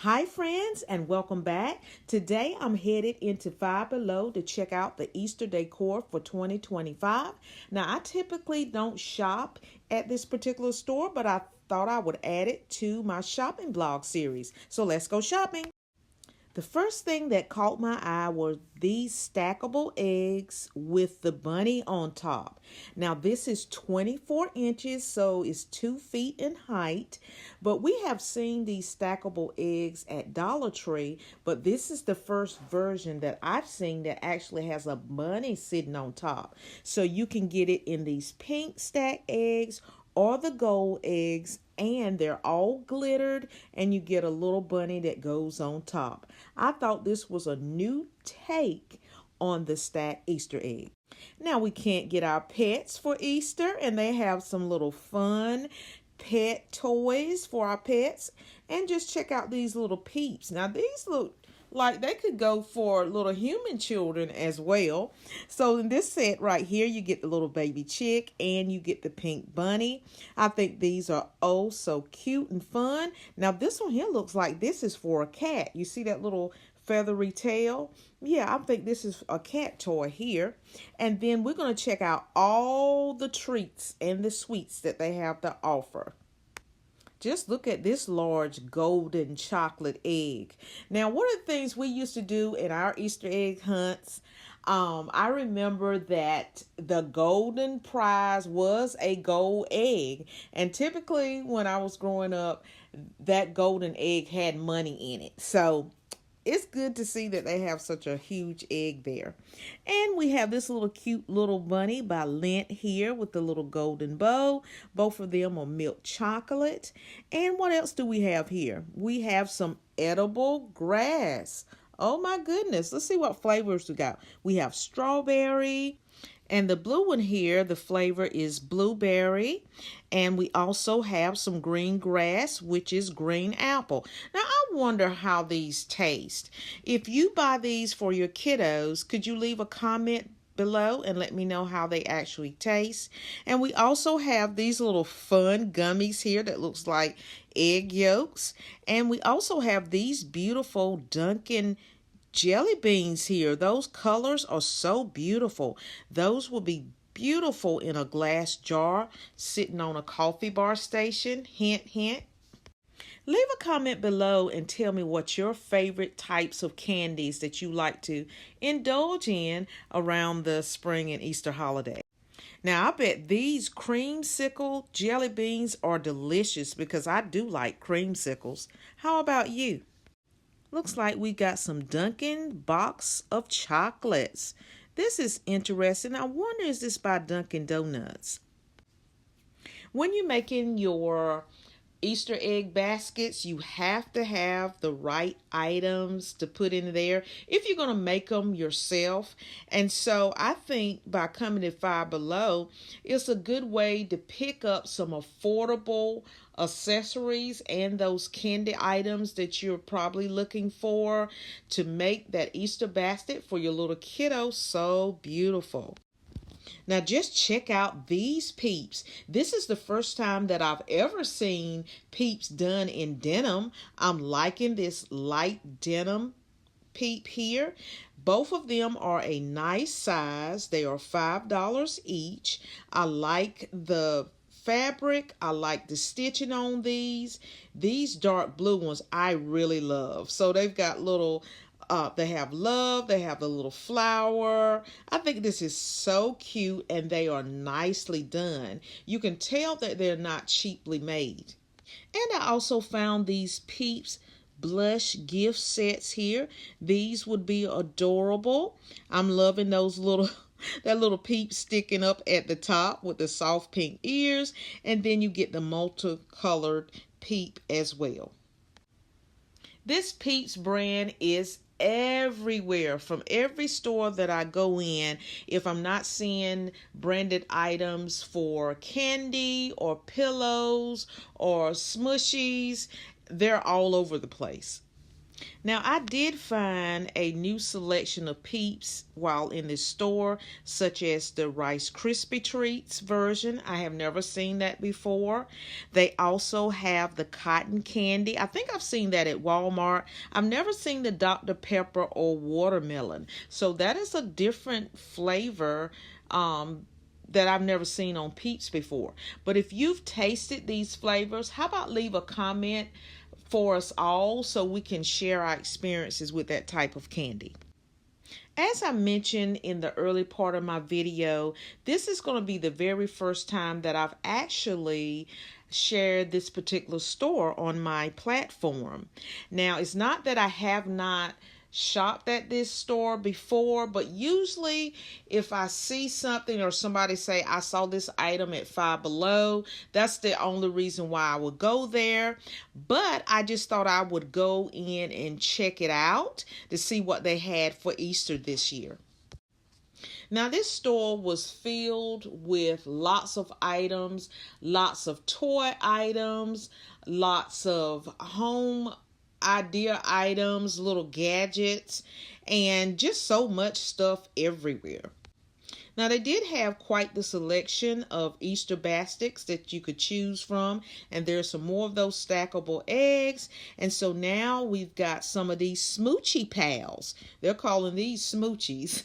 Hi friends and welcome back. Today I'm headed into Five Below to check out the Easter decor for 2025. Now I typically don't shop at this particular store, but I thought I would add it to my shopping vlog series. So let's go shopping. The first thing that caught my eye were these stackable eggs with the bunny on top. Now this is 24 inches, so it's 2 feet in height. But we have seen these stackable eggs at Dollar Tree, but this is the first version that I've seen that actually has a bunny sitting on top. So you can get it in these pink stacked eggs or the gold eggs, and they're all glittered, and you get a little bunny that goes on top. I thought this was a new take on the stacked Easter egg. Now we can't get our pets for Easter, and they have some little fun pet toys for our pets. And just check out these little Peeps. Now these look like they could go for little human children as well. So in this set right here, you get the little baby chick and you get the pink bunny. I think these are oh so cute and fun. Now this one here looks like this is for a cat. You see that little feathery tail? Yeah, I think this is a cat toy here. And then we're going to check out all the treats and the sweets that they have to offer. Just look at this large golden chocolate egg. Now, one of the things we used to do in our Easter egg hunts, I remember that the golden prize was a gold egg. And typically when I was growing up, that golden egg had money in it. So it's good to see that they have such a huge egg there. And we have this little cute little bunny by Lint here with the little golden bow. Both of them are milk chocolate. And what else do we have here? We have some edible grass. Oh my goodness. Let's see what flavors we got. We have strawberry. And the blue one here, the flavor is blueberry. And we also have some green grass, which is green apple. Now, I wonder how these taste. If you buy these for your kiddos, could you leave a comment below and let me know how they actually taste? And we also have these little fun gummies here that looks like egg yolks. And we also have these beautiful Dunkin' jelly beans here. Those colors are so beautiful. Those will be beautiful in a glass jar sitting on a coffee bar station. Hint, hint. Leave a comment below and tell me what your favorite types of candies that you like to indulge in around the spring and Easter holiday. Now, I bet these creamsicle jelly beans are delicious because I do like creamsicles. How about you? Looks like we got some Dunkin' box of chocolates. This is interesting. I wonder, is this by Dunkin' Donuts? When you're making your Easter egg baskets, you have to have the right items to put in there if you're going to make them yourself. And so I think by coming to Five Below, it's a good way to pick up some affordable accessories and those candy items that you're probably looking for to make that Easter basket for your little kiddo so beautiful. Now just check out these Peeps. This is the first time that I've ever seen Peeps done in denim. I'm liking this light denim Peep here. Both of them are a nice size. They are $5 each. I like the fabric. I like the stitching on these. These dark blue ones I really love. So they've got little they have love, they have the little flower. I think this is so cute and they are nicely done. You can tell that they're not cheaply made. And I also found these Peeps blush gift sets here. These would be adorable. I'm loving those little that little peep sticking up at the top with the soft pink ears, and then you get the multicolored peep as well. This Peeps brand is everywhere, from every store that I go in. If I'm not seeing branded items for candy or pillows or smushies, they're all over the place. Now, I did find a new selection of Peeps while in this store, such as the Rice Krispie Treats version. I have never seen that before. They also have the cotton candy. I think I've seen that at Walmart. I've never seen the Dr. Pepper or watermelon. So that is a different flavor that I've never seen on Peeps before. But if you've tasted these flavors, how about leave a comment for us all so we can share our experiences with that type of candy. As I mentioned in the early part of my video, this is going to be the very first time that I've actually shared this particular store on my platform. Now, it's not that I have not shopped at this store before, but usually if I see something or somebody say I saw this item at Five Below, that's the only reason why I would go there. But I just thought I would go in and check it out to see what they had for Easter this year. Now, this store was filled with lots of items, lots of toy items, lots of home idea items, little gadgets, and just so much stuff everywhere. Now, they did have quite the selection of Easter baskets that you could choose from, and there's some more of those stackable eggs. And so now we've got some of these Smoochie Pals. They're calling these Smoochies.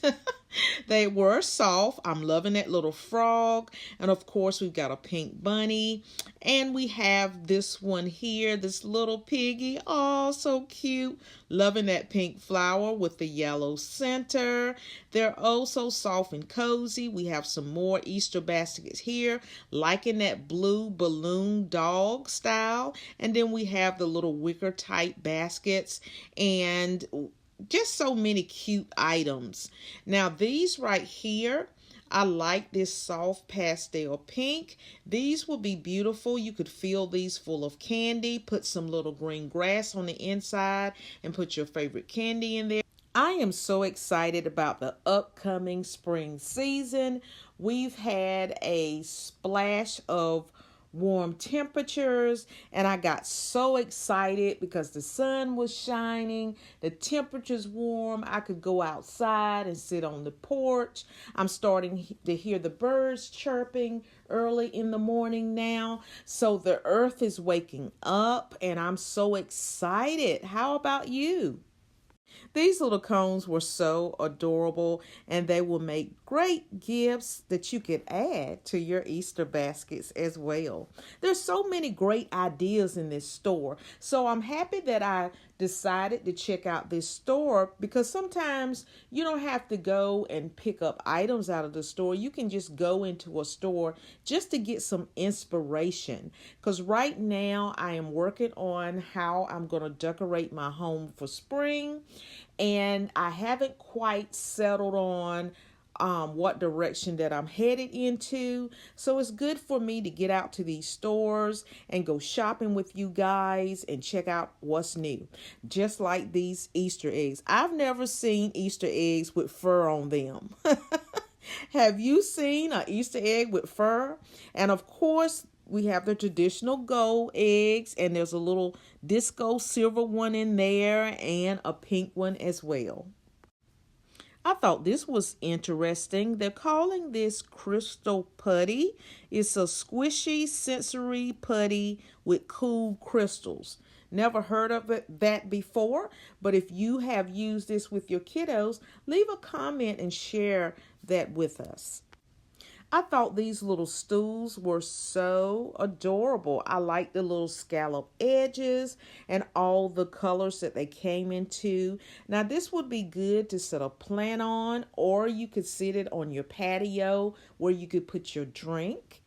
They were soft. I'm loving that little frog. And of course, we've got a pink bunny. And we have this one here, this little piggy. Oh, so cute. Loving that pink flower with the yellow center. They're oh so soft and cozy. We have some more Easter baskets here, liking that blue balloon dog style. And then we have the little wicker type baskets and just so many cute items. Now, these right here, I like this soft pastel pink. These will be beautiful. You could fill these full of candy, put some little green grass on the inside, and put your favorite candy in there. I am so excited about the upcoming spring season. We've had a splash of warm temperatures, and I got so excited because the sun was shining, the temperature's warm. I could go outside and sit on the porch. I'm starting to hear the birds chirping early in the morning now, so the earth is waking up, and I'm so excited. How about you? These little cones were so adorable, and they will make great gifts that you could add to your Easter baskets as well. There's so many great ideas in this store, so I'm happy that I decided to check out this store, because sometimes you don't have to go and pick up items out of the store. You can just go into a store just to get some inspiration, because right now I am working on how I'm going to decorate my home for spring, and I haven't quite settled on what direction that I'm headed into. So it's good for me to get out to these stores and go shopping with you guys and check out what's new. Just like these Easter eggs. I've never seen Easter eggs with fur on them. Have you seen an Easter egg with fur? And of course, we have the traditional gold eggs, and there's a little disco silver one in there and a pink one as well. I thought this was interesting. They're calling this crystal putty. It's a squishy sensory putty with cool crystals. Never heard of that before, but if you have used this with your kiddos, leave a comment and share that with us. I thought these little stools were so adorable. I like the little scallop edges and all the colors that they came into. Now, this would be good to set a plant on, or you could sit it on your patio where you could put your drink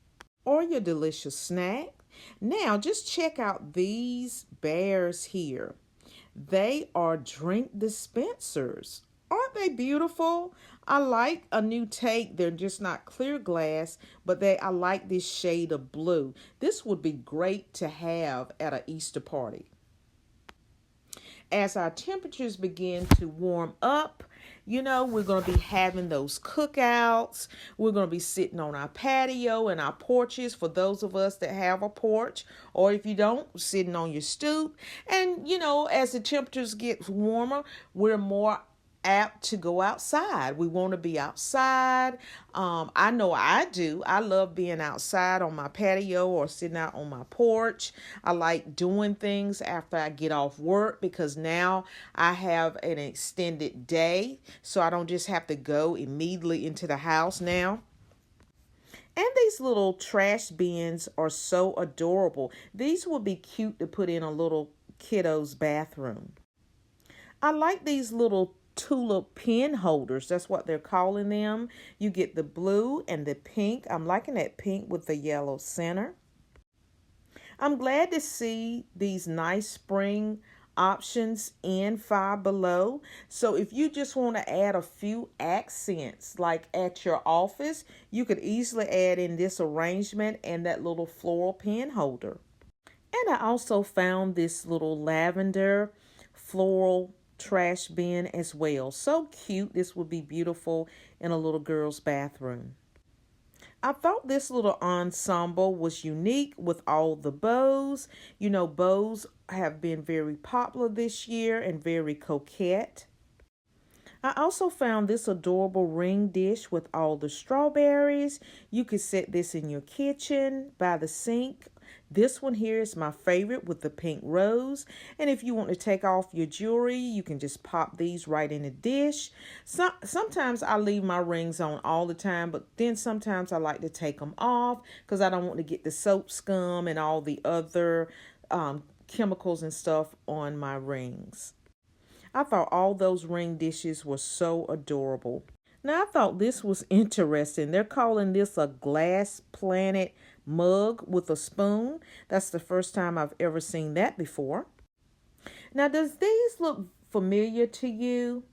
or your delicious snack. Now, just check out these bears here. They are drink dispensers. Aren't they beautiful? I like a new take. They're just not clear glass, but I like this shade of blue. This would be great to have at an Easter party. As our temperatures begin to warm up, We're going to be having those cookouts. We're going to be sitting on our patio and our porches for those of us that have a porch, or if you don't, sitting on your stoop. And, as the temperatures get warmer, we're more apt to go outside. We want to be outside. I know I do. I love being outside on my patio or sitting out on my porch. I like doing things after I get off work because now I have an extended day, so I don't just have to go immediately into the house now. And these little trash bins are so adorable. These would be cute to put in a little kiddo's bathroom. I like these little tulip pen holders. That's what they're calling them. You get the blue and the pink. I'm liking that pink with the yellow center. I'm glad to see these nice spring options in Five Below. So if you just want to add a few accents, like at your office, you could easily add in this arrangement and that little floral pen holder. And I also found this little lavender floral trash bin as well. So cute. This would be beautiful in a little girl's bathroom. I thought this little ensemble was unique with all the bows. Bows have been very popular this year and very coquette. I also found this adorable ring dish with all the strawberries. You could set this in your kitchen by the sink. This one here is my favorite with the pink rose. And if you want to take off your jewelry, you can just pop these right in a dish. Sometimes I leave my rings on all the time, but then sometimes I like to take them off because I don't want to get the soap scum and all the other chemicals and stuff on my rings. I thought all those ring dishes were so adorable. Now, I thought this was interesting. They're calling this a glass planet mug with a spoon. That's the first time I've ever seen that before. Now, does these look familiar to you?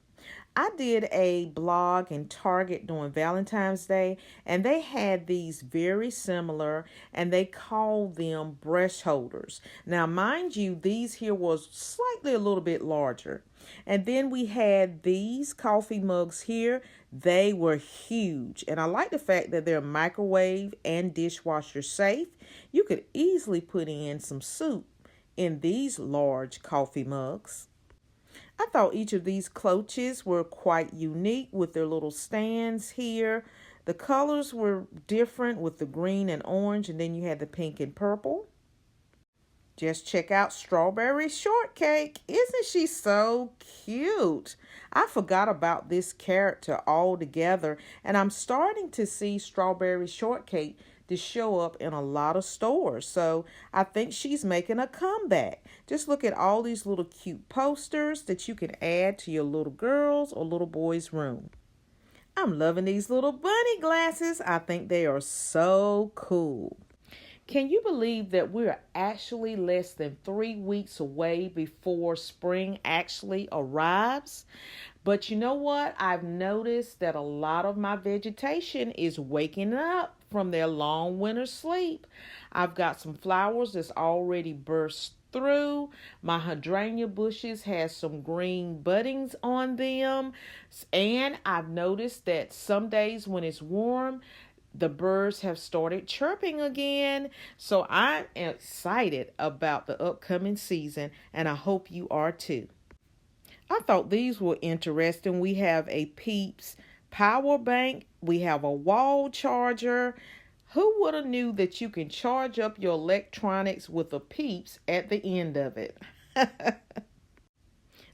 I did a blog in Target during Valentine's Day, and they had these very similar, and they called them brush holders. Now, mind you, these here was slightly a little bit larger. And then we had these coffee mugs here. They were huge, and I like the fact that they're microwave and dishwasher safe. You could easily put in some soup in these large coffee mugs. I thought each of these cloches were quite unique with their little stands here. The colors were different with the green and orange, and then you had the pink and purple. Just check out Strawberry Shortcake. Isn't she so cute? I forgot about this character altogether, and I'm starting to see Strawberry Shortcake to show up in a lot of stores. So I think she's making a comeback. Just look at all these little cute posters that you can add to your little girl's or little boy's room. I'm loving these little bunny glasses. I think they are so cool. Can you believe that we're actually less than 3 weeks away before spring actually arrives? But you know what? I've noticed that a lot of my vegetation is waking up from their long winter sleep. I've got some flowers that's already burst through. My hydrangea bushes has some green buddings on them. And I've noticed that some days when it's warm, the birds have started chirping again. So I'm excited about the upcoming season, and I hope you are too. I thought these were interesting. We have a Peeps power bank. We have a wall charger. Who would have knew that you can charge up your electronics with a Peeps at the end of it?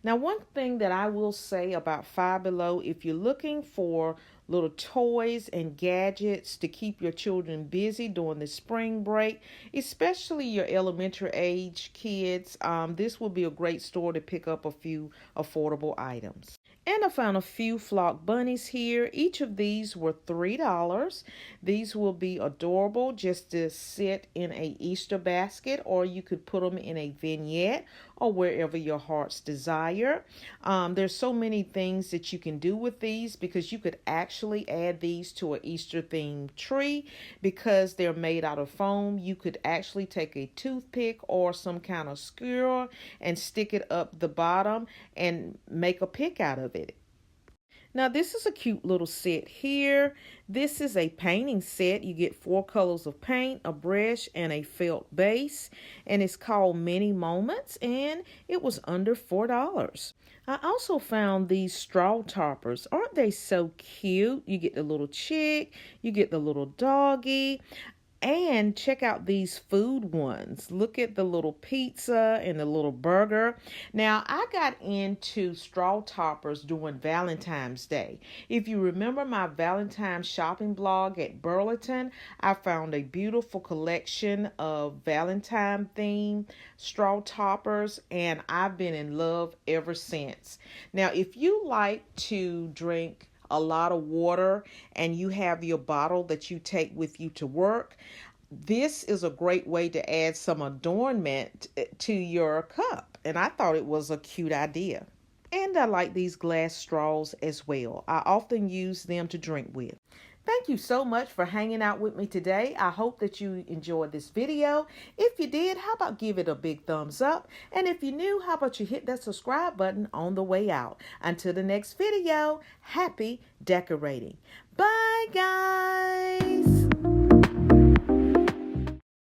Now, one thing that I will say about Five Below, if you're looking for little toys and gadgets to keep your children busy during the spring break, especially your elementary age kids, this will be a great store to pick up a few affordable items. And I found a few flock bunnies here. Each of these were $3. These will be adorable just to sit in a Easter basket, or you could put them in a vignette or wherever your heart's desire. There's so many things that you can do with these, because you could actually add these to an Easter themed tree. Because they're made out of foam, you could actually take a toothpick or some kind of skewer and stick it up the bottom and make a pick out of it. Now this is a cute little set here. This is a painting set. You get 4 colors of paint, a brush, and a felt base. And it's called Many Moments, and it was under $4. I also found these straw toppers. Aren't they so cute? You get the little chick, you get the little doggy. And check out these food ones. Look at the little pizza and the little burger. Now, I got into straw toppers during Valentine's Day. If you remember my Valentine's shopping blog at Burlington, I found a beautiful collection of Valentine themed straw toppers, and I've been in love ever since. Now, if you like to drink a lot of water and you have your bottle that you take with you to work, this is a great way to add some adornment to your cup. And I thought it was a cute idea. And I like these glass straws as well. I often use them to drink with. Thank you so much for hanging out with me today. I hope that you enjoyed this video. If you did, how about give it a big thumbs up? And if you're new, how about you hit that subscribe button on the way out? Until the next video, happy decorating. Bye, guys.